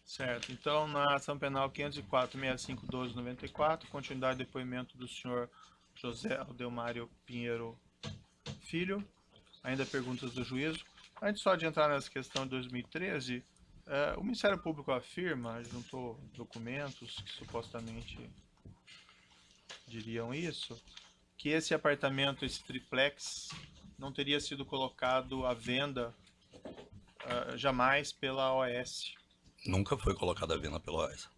Certo. Então, na ação penal 504.6512/94, continuidade do depoimento do senhor José Aldelmário Pinheiro Filho. Ainda perguntas do juízo. Antes só de entrar nessa questão de 2013, o Ministério Público afirma, juntou documentos que supostamente diriam isso, que esse apartamento, esse triplex, não teria sido colocado à venda jamais pela OS. Nunca foi colocada à venda pela OAS.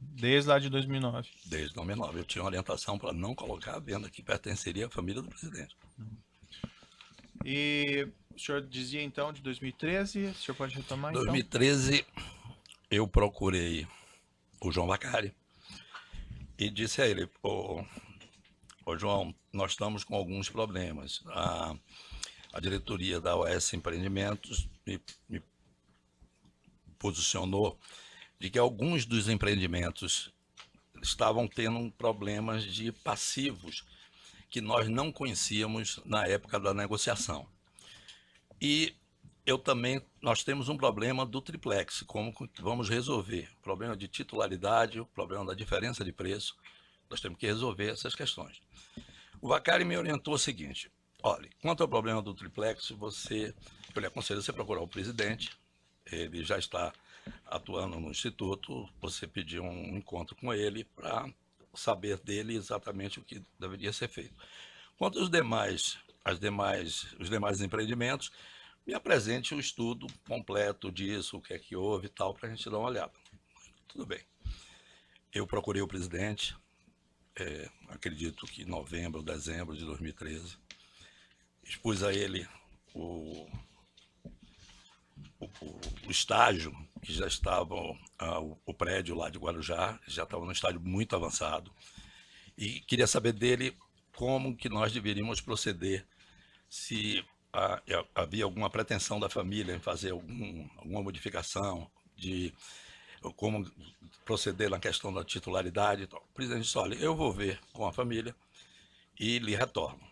Desde lá de 2009. Desde 2009. Eu tinha uma orientação para não colocar à venda, que pertenceria à família do presidente. E o senhor dizia então de 2013, o senhor pode retomar então? 2013, eu procurei o João Vacari e disse a ele, ô João, nós estamos com alguns problemas. A diretoria da OS Empreendimentos me posicionou de que alguns dos empreendimentos estavam tendo problemas de passivos que nós não conhecíamos na época da negociação. E eu também, nós temos um problema do triplex, como vamos resolver? O problema de titularidade, o problema da diferença de preço, nós temos que resolver essas questões. O Vacari me orientou o seguinte, olha, quanto ao problema do triplex, eu lhe aconselho você procurar o presidente, ele já está atuando no Instituto, você pedir um encontro com ele para saber dele exatamente o que deveria ser feito. Quanto aos os demais empreendimentos, me apresente o estudo completo disso, o que é que houve e tal, para a gente dar uma olhada. Tudo bem. Eu procurei o presidente, acredito que em novembro, dezembro de 2013, expus a ele o estágio que já estava, o prédio lá de Guarujá, já estava num estágio muito avançado, e queria saber dele como que nós deveríamos proceder, se havia alguma pretensão da família em fazer alguma modificação, de como proceder na questão da titularidade e tal. O presidente disse, olha, eu vou ver com a família e lhe retorno.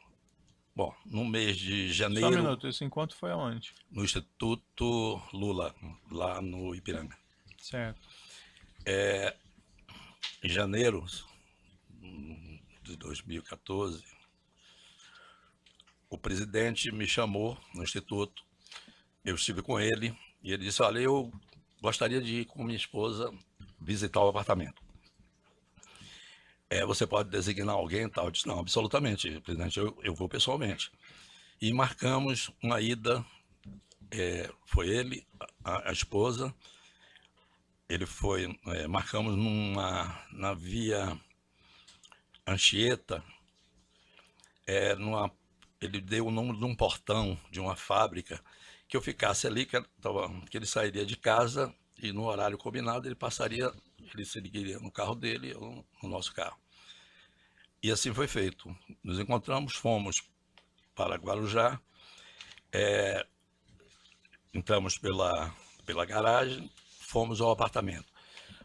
Bom, no mês de janeiro... Só um minuto, esse encontro foi aonde? No Instituto Lula, lá no Ipiranga. Certo. Em janeiro de 2014, o presidente me chamou no Instituto, eu estive com ele, e ele disse, olha, eu gostaria de ir com minha esposa visitar o apartamento. Você pode designar alguém e tal? Eu disse, não, absolutamente, presidente, eu vou pessoalmente. E marcamos uma ida, foi ele, a esposa, ele foi, marcamos na via Anchieta, ele deu o número de um portão de uma fábrica, que eu ficasse ali, que ele sairia de casa e no horário combinado ele seguiria no carro dele ou no nosso carro. E assim foi feito. Nos encontramos, fomos para Guarujá, entramos pela garagem, fomos ao apartamento.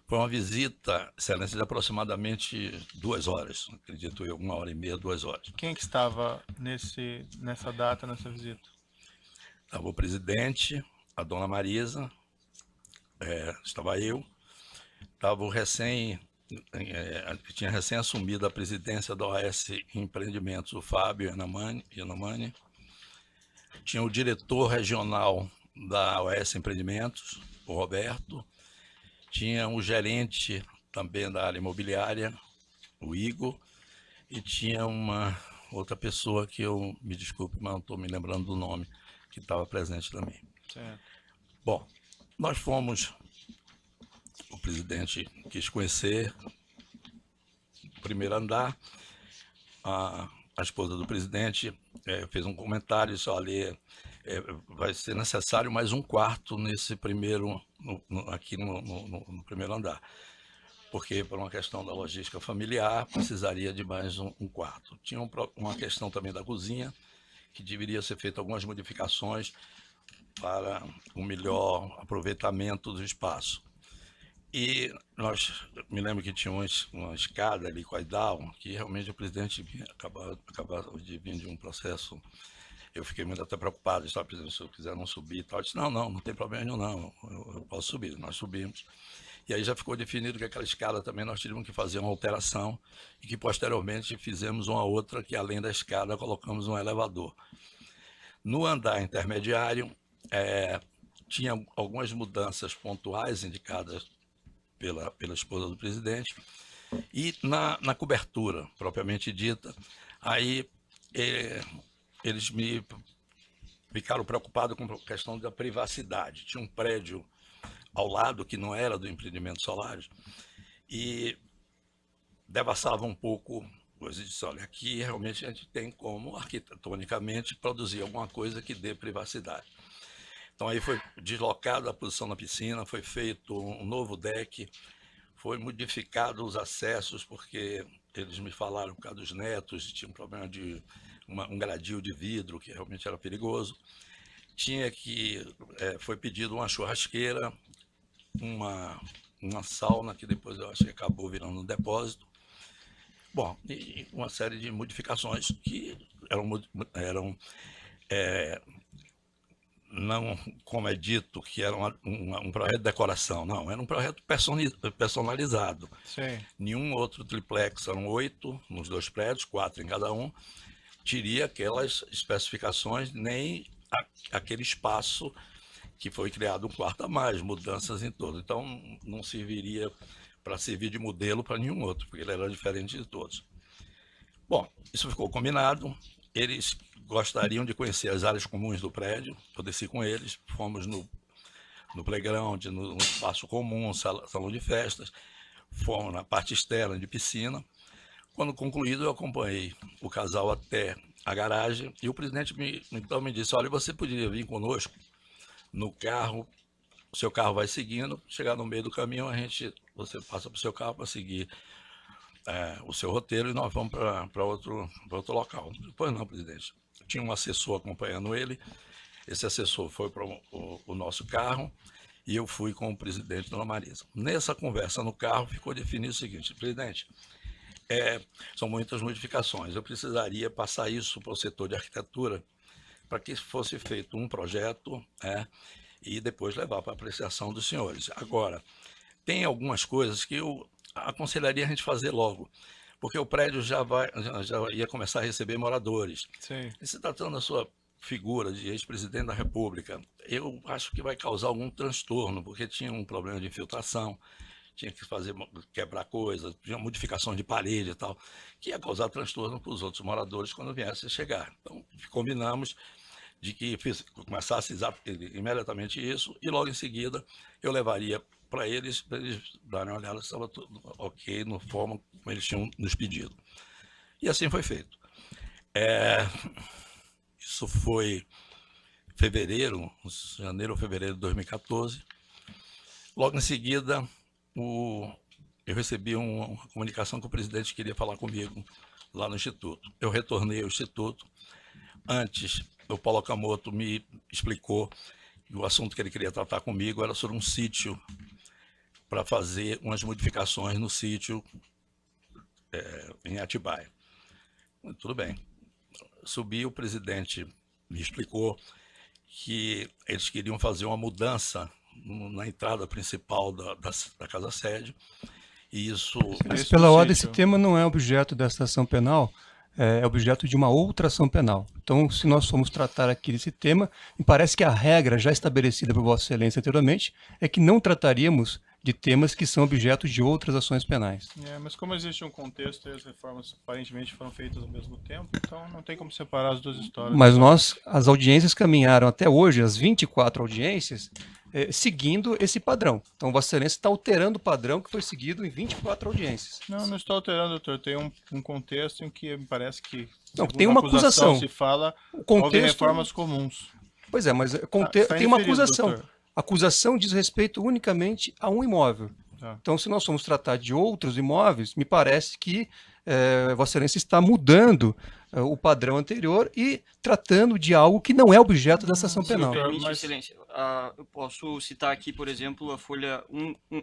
Foi uma visita, excelência, de aproximadamente 2 horas, acredito eu, 1h30, 2 horas. Quem que estava nessa data, nessa visita? Estava o presidente, a dona Marisa, estava eu, estava que tinha recém assumido a presidência da OS Empreendimentos, o Fábio Yanamani, tinha o diretor regional da OS Empreendimentos, o Roberto, tinha o gerente também da área imobiliária, o Igor, e tinha uma outra pessoa que me desculpe, mas não estou me lembrando do nome, que estava presente também. Certo. Bom, nós fomos, o presidente quis conhecer o primeiro andar, a esposa do presidente fez um comentário, disse, olha, vai ser necessário mais um quarto nesse primeiro, aqui no primeiro andar, porque por uma questão da logística familiar, precisaria de mais um quarto. Tinha uma questão também da cozinha, que deveria ser feita algumas modificações para um melhor aproveitamento do espaço. E me lembro que tinha uma escada ali com a Idal, que realmente o presidente acabava de vir de um processo. Eu fiquei muito até preocupado, presidente, se eu quiser não subir e tal. Eu disse, não tem problema nenhum, não, eu posso subir. Nós subimos. E aí já ficou definido que aquela escada também nós tivemos que fazer uma alteração e que posteriormente fizemos uma outra que além da escada colocamos um elevador. No andar intermediário, tinha algumas mudanças pontuais indicadas pela esposa do presidente, e na cobertura, propriamente dita, aí eles me ficaram preocupados com a questão da privacidade. Tinha um prédio ao lado que não era do empreendimento Solaris e devassava um pouco coisa. Disse, olha, aqui realmente a gente tem como arquitetonicamente produzir alguma coisa que dê privacidade. Então aí foi deslocada a posição na piscina, foi feito um novo deck, foi modificado os acessos, porque eles me falaram por causa dos netos, tinha um problema de um gradil de vidro, que realmente era perigoso. Foi pedido uma churrasqueira, uma sauna, que depois eu acho que acabou virando um depósito. Bom, e uma série de modificações que eram não, como é dito, que era um projeto de decoração, não, era um projeto personalizado. Sim. Nenhum outro triplex, eram 8 nos 2 prédios, 4 em cada um, teria aquelas especificações, nem aquele espaço que foi criado um quarto a mais, mudanças em todo. Então, não serviria para servir de modelo para nenhum outro, porque ele era diferente de todos. Bom, isso ficou combinado, eles gostariam de conhecer as áreas comuns do prédio, eu desci com eles, fomos no playground, no espaço comum, salão de festas, fomos na parte externa de piscina. Quando concluído, eu acompanhei o casal até a garagem e o presidente então me disse, olha, você poderia vir conosco no carro, o seu carro vai seguindo, chegar no meio do caminho, você passa para o seu carro para seguir o seu roteiro e nós vamos para outro local. Depois não, presidente. Tinha um assessor acompanhando ele, esse assessor foi para o nosso carro e eu fui com o presidente Dona Marisa. Nessa conversa no carro ficou definido o seguinte, presidente, são muitas modificações, eu precisaria passar isso para o setor de arquitetura para que fosse feito um projeto e depois levar para a apreciação dos senhores. Agora, tem algumas coisas que eu aconselharia a gente fazer logo, porque o prédio já ia começar a receber moradores. Sim. E se tratando da sua figura de ex-presidente da República, eu acho que vai causar algum transtorno, porque tinha um problema de infiltração, tinha que quebrar coisas, tinha modificação de parede e tal, que ia causar transtorno para os outros moradores quando viessem a chegar. Então, combinamos de que começasse imediatamente isso e logo em seguida eu levaria para eles darem uma olhada se estava tudo ok, na forma como eles tinham nos pedido. E assim foi feito. Isso foi janeiro ou fevereiro de 2014. Logo em seguida, eu recebi uma comunicação que o presidente queria falar comigo lá no Instituto. Eu retornei ao Instituto. Antes, o Paulo Okamoto me explicou que o assunto que ele queria tratar comigo era sobre um sítio para fazer umas modificações no sítio em Atibaia. Tudo bem. Subi, o presidente me explicou que eles queriam fazer uma mudança na entrada principal da casa-sede, e isso... Mas, pela ordem, esse tema não é objeto dessa ação penal, é objeto de uma outra ação penal. Então, se nós formos tratar aqui desse tema, me parece que a regra já estabelecida por Vossa Excelência anteriormente é que não trataríamos de temas que são objeto de outras ações penais. Mas como existe um contexto e as reformas aparentemente foram feitas ao mesmo tempo, então não tem como separar as duas histórias. Mas as audiências caminharam até hoje, as 24 audiências, seguindo esse padrão. Então, Vossa Excelência está alterando o padrão que foi seguido em 24 audiências. Não estou alterando, doutor. Tem um contexto em que me parece que... Não, tem uma acusação. Se fala o contexto... de reformas comuns. Pois é, mas tem uma acusação. Doutor. A acusação diz respeito unicamente a um imóvel. Então, se nós formos tratar de outros imóveis, me parece que Vossa Excelência está mudando o padrão anterior e tratando de algo que não é objeto dessa ação penal. Permite, Excelência, eu posso citar aqui, por exemplo, a folha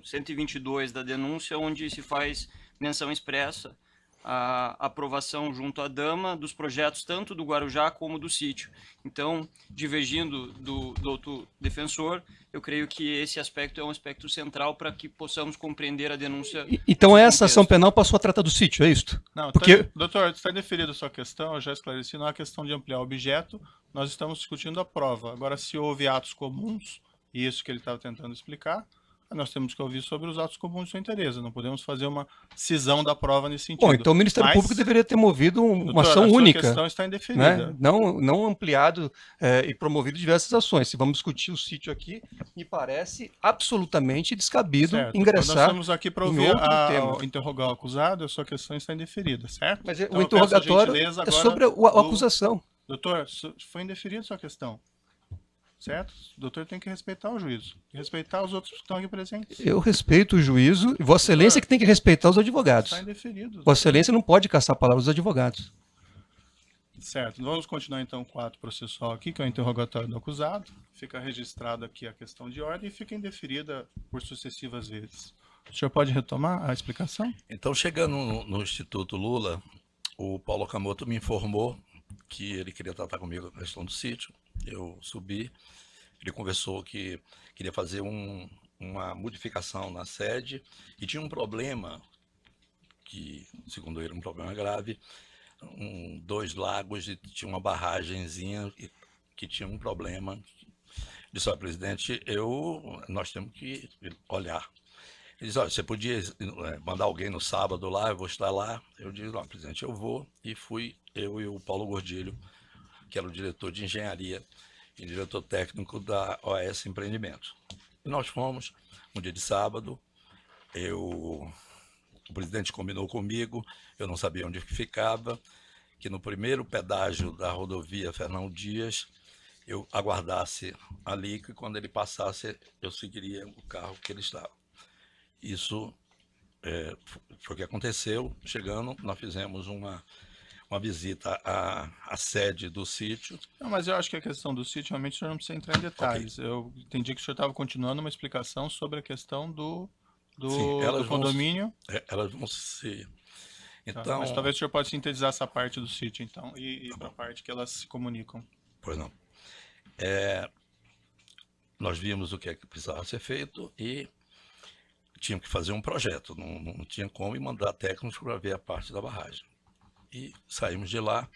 122 da denúncia, onde se faz menção expressa a aprovação junto à Dama dos projetos tanto do Guarujá como do sítio. Então, divergindo do doutor defensor, eu creio que esse aspecto é um aspecto central para que possamos compreender a denúncia. Então essa ação penal passou a tratar do sítio, é isso? Não, porque... doutor, está deferida a sua questão, eu já esclareci, não é questão de ampliar o objeto, nós estamos discutindo a prova. Agora, se houve atos comuns, e isso que ele estava tentando explicar, nós temos que ouvir sobre os atos comuns de sua interesse. Não podemos fazer uma cisão da prova nesse sentido. Bom, então o Ministério Público deveria ter movido uma ação única. A questão está indeferida. Né? Não ampliado e promovido diversas ações. Se vamos discutir o sítio aqui, me parece absolutamente descabido ingressar. Nós estamos aqui para ouvir interrogar o acusado, a sua questão está indeferida, certo? Mas então, o interrogatório é sobre a acusação. Doutor, foi indeferida a sua questão. Certo? O doutor tem que respeitar o juízo. Respeitar os outros que estão aqui presentes. Eu respeito o juízo e Vossa Excelência que tem que respeitar os advogados. Está indeferido. Vossa Excelência não pode caçar palavras dos advogados. Certo. Vamos continuar então com o ato processual aqui, que é o interrogatório do acusado. Fica registrado aqui a questão de ordem e fica indeferida por sucessivas vezes. O senhor pode retomar a explicação? Então, chegando no Instituto Lula, o Paulo Okamoto me informou que ele queria tratar comigo a questão do sítio. Eu subi, ele conversou que queria fazer uma modificação na sede e tinha um problema, que segundo ele um problema grave, 2 lagos e tinha uma barragenzinha que tinha um problema. Disse, olha, presidente, nós temos que olhar. Ele disse, olha, você podia mandar alguém no sábado lá, eu vou estar lá. Eu disse, não, presidente, eu vou. E fui eu e o Paulo Gordilho, que era o diretor de engenharia e diretor técnico da OAS Empreendimentos. E nós fomos, um dia de sábado, o presidente combinou comigo, eu não sabia onde ficava, que no primeiro pedágio da rodovia Fernão Dias, eu aguardasse ali, que quando ele passasse, eu seguiria o carro que ele estava. Isso foi o que aconteceu. Chegando, nós fizemos uma visita à sede do sítio. Não, mas eu acho que a questão do sítio, realmente, o senhor não precisa entrar em detalhes. Okay. Eu entendi que o senhor estava continuando uma explicação sobre a questão do condomínio. Elas vão se... Então, tá, mas talvez o senhor possa sintetizar essa parte do sítio, então, e para a parte que elas se comunicam. Pois não. Nós vimos o que é que precisava ser feito e tínhamos que fazer um projeto. Não tinha como ir mandar técnicos para ver a parte da barragem. E saímos de lá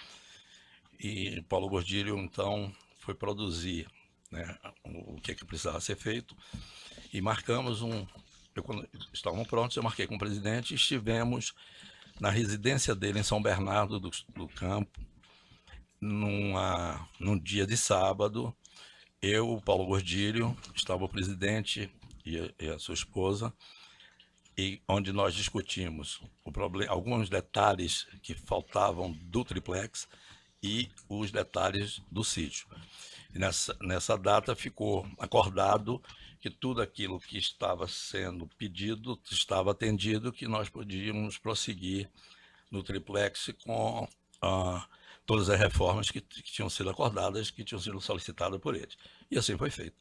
e Paulo Gordilho, então, foi produzir, né, o que é que precisava ser feito e marcamos quando estavam prontos, eu marquei com o presidente e estivemos na residência dele em São Bernardo do Campo, num dia de sábado. Eu, o Paulo Gordilho, estava o presidente e a sua esposa, e onde nós discutimos alguns detalhes que faltavam do triplex e os detalhes do sítio. E nessa data ficou acordado que tudo aquilo que estava sendo pedido estava atendido, que nós podíamos prosseguir no triplex com todas as reformas que tinham sido acordadas, que tinham sido solicitadas por eles. E assim foi feito.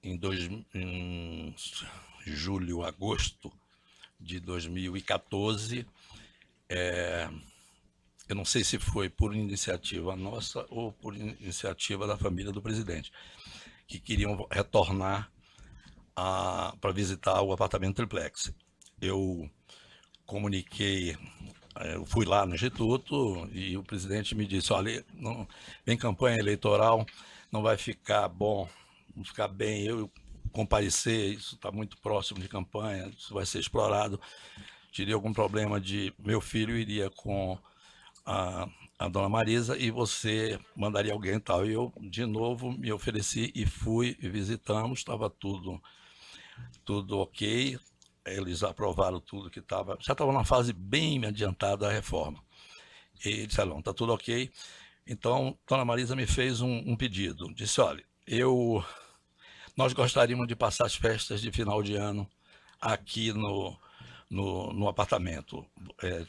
Em julho, agosto de 2014, eu não sei se foi por iniciativa nossa ou por iniciativa da família do presidente, que queriam retornar para visitar o apartamento triplex. Eu comuniquei, eu fui lá no Instituto e o presidente me disse, olha, vem campanha eleitoral, não vai ficar bom, não ficar bem eu comparecer, isso está muito próximo de campanha, isso vai ser explorado, teria algum problema de meu filho iria com a dona Marisa e você mandaria alguém e tal. E eu, de novo, me ofereci e fui e visitamos, estava tudo ok, eles aprovaram tudo que estava, já estava numa fase bem adiantada da reforma. E disseram, está tudo ok. Então, dona Marisa me fez um pedido, disse, olha, nós gostaríamos de passar as festas de final de ano aqui no apartamento.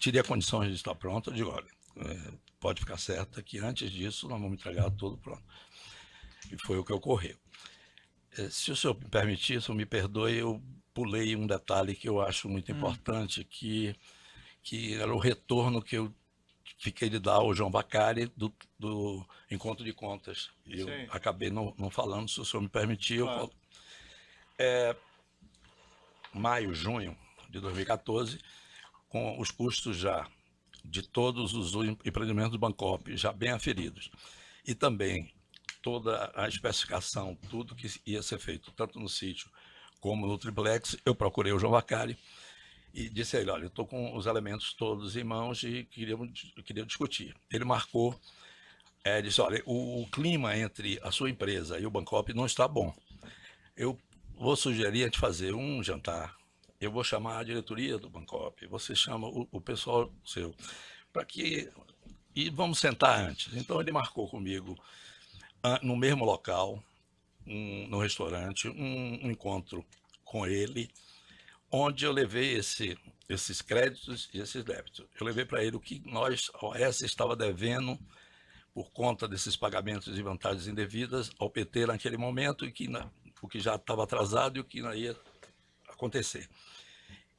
Teria condições de estar pronto? Eu digo, olha, pode ficar certa que antes disso nós vamos entregar tudo pronto. E foi o que ocorreu. Se o senhor me permitir, se me perdoe, eu pulei um detalhe que eu acho muito importante, que era o retorno que eu fiquei de dar ao João Vacari do Encontro de Contas. Eu acabei não falando, se o senhor me permitir. Claro. Maio, junho de 2014, com os custos já de todos os empreendimentos do Bancopp já bem aferidos. E também toda a especificação, tudo que ia ser feito, tanto no sítio como no triplex, eu procurei o João Vacari e disse a ele, olha, eu estou com os elementos todos em mãos e queria discutir. Ele marcou, disse, olha, o clima entre a sua empresa e o Bancopp não está bom. Eu vou sugerir a gente fazer um jantar. Eu vou chamar a diretoria do Bancopp, você chama o pessoal seu, e vamos sentar antes. Então ele marcou comigo, no mesmo local, no restaurante, um encontro com ele, onde eu levei esses créditos e esses débitos. Eu levei para ele o que nós, a OAS, estava devendo por conta desses pagamentos e vantagens indevidas ao PT naquele momento, e o que já estava atrasado e o que não ia acontecer.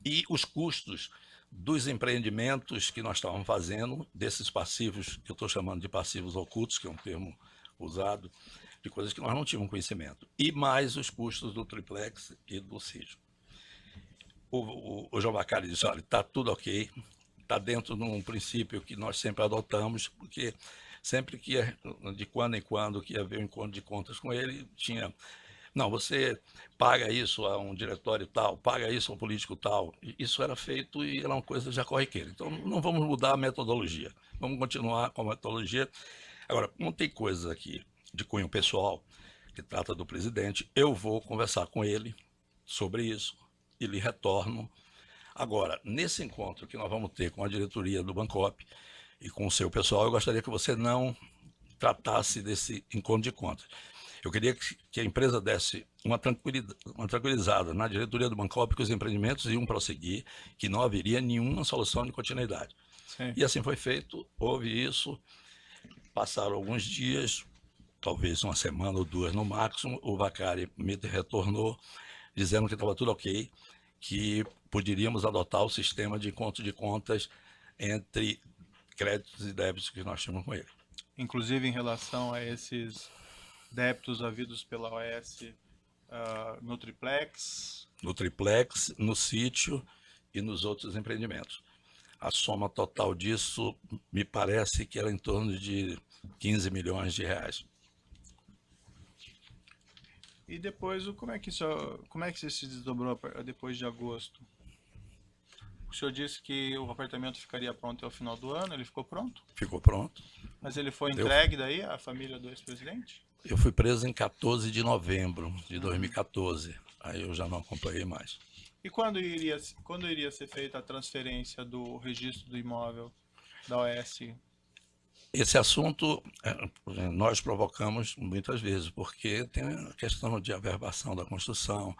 E os custos dos empreendimentos que nós estávamos fazendo, desses passivos, que eu estou chamando de passivos ocultos, que é um termo usado, de coisas que nós não tínhamos conhecimento, e mais os custos do triplex e do sítio. O João Vacari disse, olha, está tudo ok, está dentro de um princípio que nós sempre adotamos, porque sempre que, de quando em quando, que ia haver um encontro de contas com ele, tinha... Não, você paga isso a um diretório tal, paga isso a um político tal. Isso era feito e era uma coisa já corriqueira. Então, não vamos mudar a metodologia. Vamos continuar com a metodologia. Agora, não tem coisas aqui de cunho pessoal que trata do presidente. Eu vou conversar com ele sobre isso e lhe retorno. Agora, nesse encontro que nós vamos ter com a diretoria do Bancopp e com o seu pessoal, eu gostaria que você não tratasse desse encontro de contas. Eu queria que a empresa desse uma tranquilizada na diretoria do Bancopp, que os empreendimentos iam prosseguir, que não haveria nenhuma solução de continuidade. Sim. E assim foi feito, houve isso, passaram alguns dias, talvez uma semana ou duas no máximo, o Vacari me retornou dizendo que estava tudo ok, que poderíamos adotar o sistema de encontro de contas entre créditos e débitos que nós tínhamos com ele. Inclusive em relação a esses débitos havidos pela OAS no triplex? No triplex, no sítio e nos outros empreendimentos. A soma total disso me parece que era em torno de 15 milhões de reais. E depois, como é que isso se desdobrou depois de agosto? O senhor disse que o apartamento ficaria pronto até o final do ano, ele ficou pronto? Ficou pronto. Mas ele foi entregue daí à família do ex-presidente? Eu fui preso em 14 de novembro de 2014, aí eu já não acompanhei mais. E quando iria ser feita a transferência do registro do imóvel da OAS? Esse assunto nós provocamos muitas vezes, porque tem a questão de averbação da construção,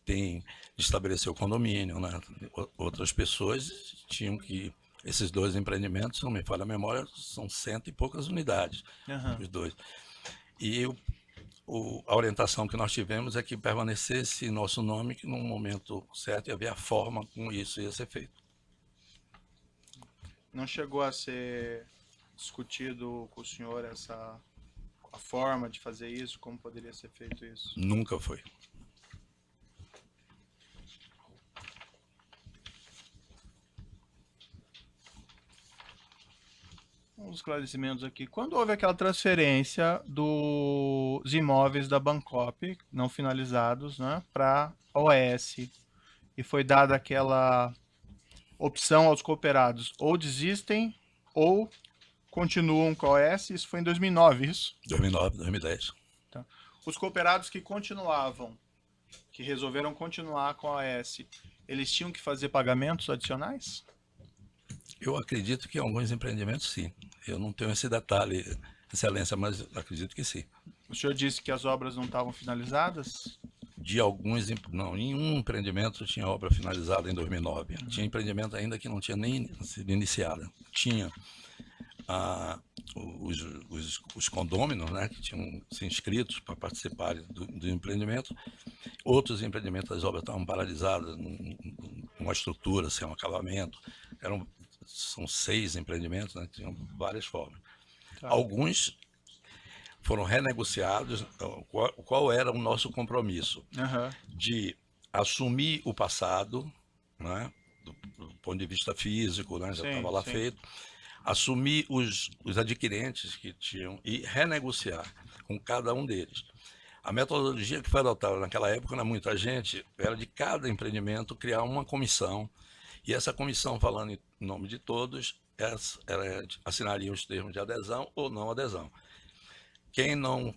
tem de estabelecer o condomínio, né? Outras pessoas tinham que... Esses dois empreendimentos, se não me falha a memória, são 100 e poucas unidades, os dois. E a orientação que nós tivemos é que permanecesse nosso nome, que no momento certo ia haver a forma como isso ia ser feito. Não chegou a ser discutido com o senhor a forma de fazer isso, como poderia ser feito isso? Nunca foi. Uns esclarecimentos aqui. Quando houve aquela transferência dos imóveis da Bancopp, não finalizados, né, para a OAS, e foi dada aquela opção aos cooperados, ou desistem ou continuam com a OAS, isso foi em 2009, isso? 2009, 2010. Tá. Os cooperados que continuavam, que resolveram continuar com a OAS, eles tinham que fazer pagamentos adicionais? Eu acredito que em alguns empreendimentos, sim. Eu não tenho esse detalhe, excelência, mas acredito que sim. O senhor disse que as obras não estavam finalizadas? De alguns, não, nenhum empreendimento tinha obra finalizada em 2009. Tinha empreendimento ainda que não tinha nem sido iniciado. Tinha os condôminos, né, que tinham se inscritos para participarem do empreendimento, Outros empreendimentos, as obras estavam paralisadas, com uma estrutura, sem um acabamento. São 6 empreendimentos, né? Tinham várias formas. Tá. Alguns foram renegociados. Qual era o nosso compromisso? De assumir o passado, né? Do ponto de vista físico, né? Já estava lá feito. Assumir os adquirentes que tinham e renegociar com cada um deles. A metodologia que foi adotada naquela época, não é muita gente, era de cada empreendimento criar uma comissão, e essa comissão, falando em nome de todos, assinaria os termos de adesão ou não adesão. Quem não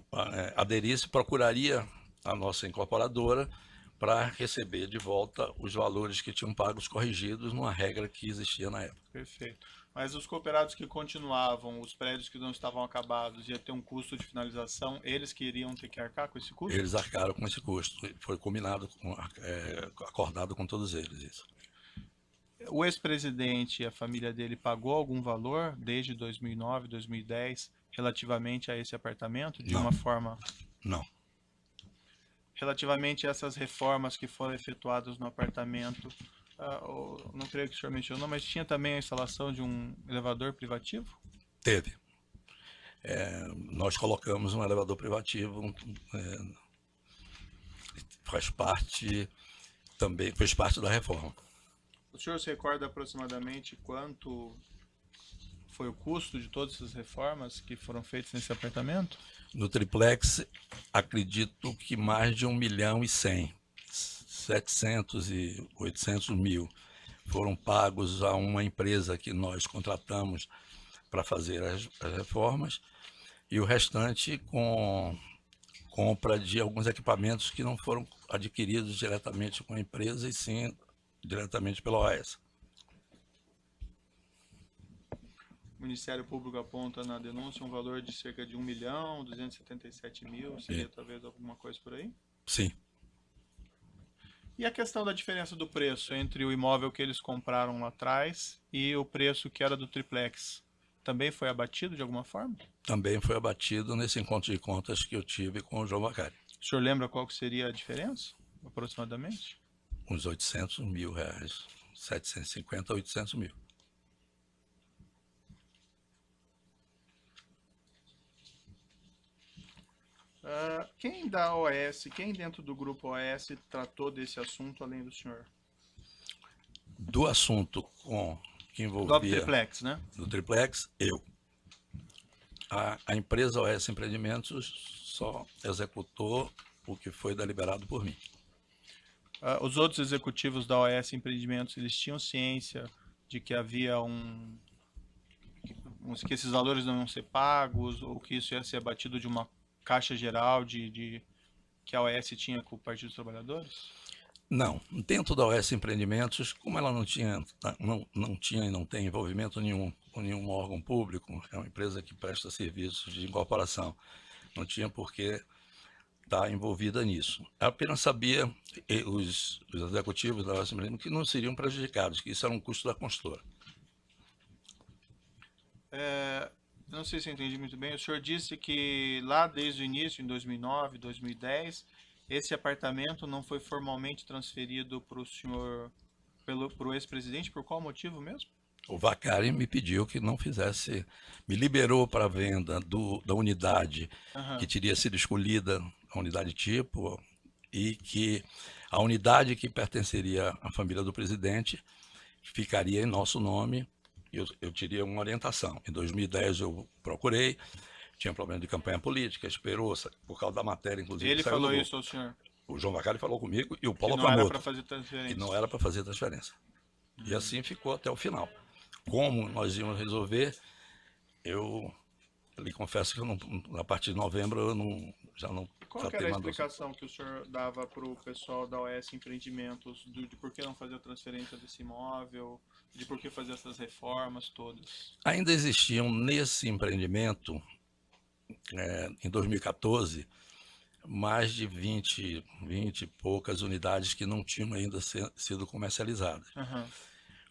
aderisse procuraria a nossa incorporadora para receber de volta os valores que tinham pagos corrigidos numa regra que existia na época. Perfeito. Mas os cooperados que continuavam, os prédios que não estavam acabados, ia ter um custo de finalização, eles que iriam ter que arcar com esse custo? Eles arcaram com esse custo. Foi combinado, acordado com todos eles isso. O ex-presidente e a família dele pagou algum valor desde 2009, 2010, relativamente a esse apartamento, de uma forma... Não. Relativamente a essas reformas que foram efetuadas no apartamento... não creio que o senhor mencionou, mas tinha também a instalação de um elevador privativo? Teve. Nós colocamos um elevador privativo, fez parte da reforma. O senhor se recorda aproximadamente quanto foi o custo de todas essas reformas que foram feitas nesse apartamento? No triplex, acredito que mais de 1.100.000. 700 e 800 mil foram pagos a uma empresa que nós contratamos para fazer as reformas, e o restante com compra de alguns equipamentos que não foram adquiridos diretamente com a empresa, e sim diretamente pela OAS. O Ministério Público aponta na denúncia um valor de cerca de 1.277.000, seria talvez alguma coisa por aí? Sim. E a questão da diferença do preço entre o imóvel que eles compraram lá atrás e o preço que era do triplex, também foi abatido de alguma forma? Também foi abatido nesse encontro de contas que eu tive com o João Vacari. O senhor lembra qual que seria a diferença, aproximadamente? Uns 800 mil reais, 750 a 800 mil. Quem da OAS, quem dentro do grupo OAS tratou desse assunto além do senhor? Do assunto que envolvia... Do triplex, né? Do triplex, eu. A empresa OAS Empreendimentos só executou o que foi deliberado por mim. Os outros executivos da OAS Empreendimentos, eles tinham ciência de que havia que esses valores não iam ser pagos, ou que isso ia ser abatido de uma caixa geral que a OAS tinha com o Partido dos Trabalhadores? Não. Dentro da OAS Empreendimentos, como ela não tinha e não tem envolvimento nenhum com nenhum órgão público, é uma empresa que presta serviços de incorporação, não tinha por que estar envolvida nisso. Eu apenas sabia, os executivos da OAS Empreendimentos, que não seriam prejudicados, que isso era um custo da consultora. Não sei se eu entendi muito bem. O senhor disse que lá desde o início, em 2009, 2010, esse apartamento não foi formalmente transferido para o senhor, para o ex-presidente, por qual motivo mesmo? O Vacari me pediu que não fizesse, me liberou para a venda da unidade que teria sido escolhida, a unidade tipo, e que a unidade que pertenceria à família do presidente ficaria em nosso nome. Eu teria uma orientação. Em 2010 eu procurei, tinha problema de campanha política, esperou, por causa da matéria, inclusive. Ele falou isso ao senhor? O João Vacari falou comigo e o Paulo Camoto. Que não era para fazer transferência. Que não era para fazer transferência. E assim ficou até o final. Como nós íamos resolver, eu lhe confesso que a partir de novembro eu já não... Qual era a explicação que o senhor dava para o pessoal da OAS Empreendimentos de por que não fazer a transferência desse imóvel, de por que fazer essas reformas todas? Ainda existiam nesse empreendimento, em 2014, mais de 20 e poucas unidades que não tinham ainda sido comercializadas.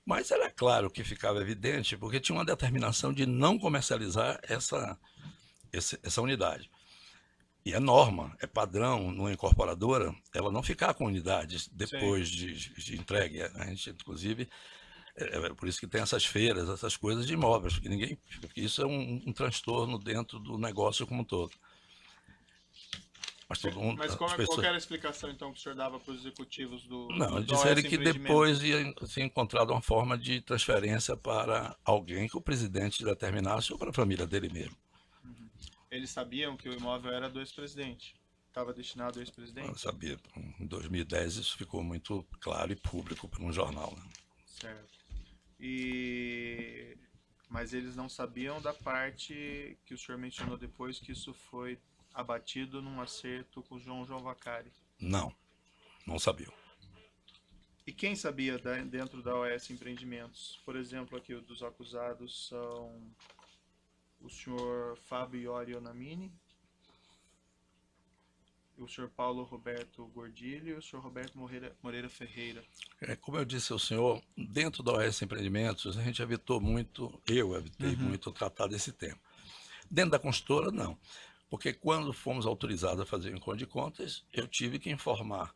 Mas era claro que ficava evidente, porque tinha uma determinação de não comercializar essa unidade. E é norma, é padrão numa incorporadora, ela não ficar com unidades depois de entregue. A gente, inclusive, por isso que tem essas feiras, essas coisas de imóveis, porque isso é um transtorno dentro do negócio como um todo. Mas qual era a explicação, então, que o senhor dava para os executivos do disseram que depois ia ser encontrada uma forma de transferência para alguém que o presidente determinasse ou para a família dele mesmo. Eles sabiam que o imóvel era do ex-presidente? Estava destinado ao ex-presidente? Eu sabia. Em 2010 isso ficou muito claro e público para um jornal. Né? Certo. Mas eles não sabiam da parte que o senhor mencionou depois, que isso foi abatido num acerto com o João Vacari? Não sabiam. E quem sabia dentro da OS Empreendimentos? Por exemplo, aqui dos acusados são o senhor Fábio Iori Onamini, o senhor Paulo Roberto Gordilho e o senhor Roberto Moreira Ferreira. Como eu disse ao senhor, dentro da OS Empreendimentos, a gente evitou muito, eu evitei muito tratar desse tema. Dentro da consultora, não. Porque quando fomos autorizados a fazer o encontro de contas, eu tive que informar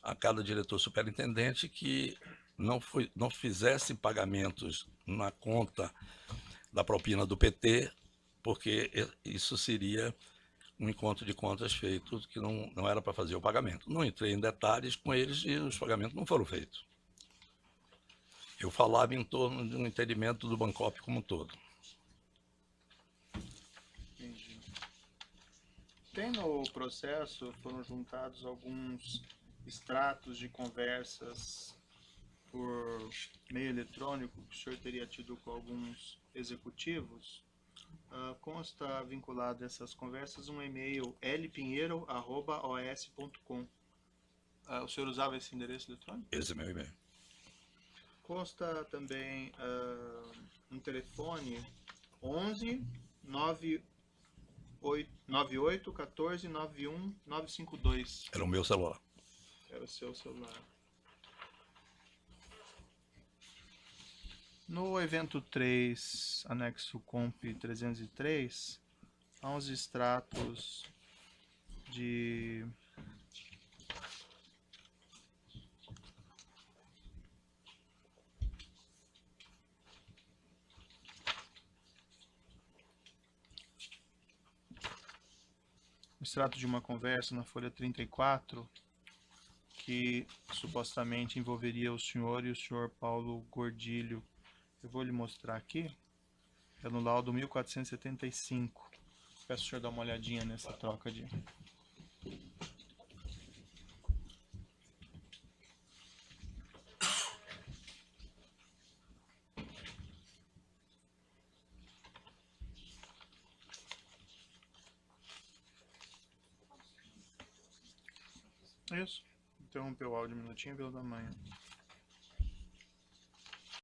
a cada diretor superintendente que não fizesse pagamentos na conta da propina do PT, porque isso seria um encontro de contas feito que não era para fazer o pagamento. Não entrei em detalhes com eles e os pagamentos não foram feitos. Eu falava em torno de um entendimento do Bancop como um todo. Entendi. Tem no processo, foram juntados alguns extratos de conversas por meio eletrônico que o senhor teria tido com alguns executivos. Consta vinculado a essas conversas um e-mail lpinheiro@os.com. O senhor usava esse endereço eletrônico? Esse é meu e-mail. Consta também um telefone 11 98 14 91 952. Era o meu celular. Era o seu celular. No evento 3, anexo Comp 303, há uns extratos de uma conversa na folha 34 que supostamente envolveria o senhor e o senhor Paulo Gordilho. Eu vou lhe mostrar aqui. É no laudo 1475. Peço o senhor dar uma olhadinha nessa troca de... Isso. Interrompeu o áudio um minutinho pelo tamanho.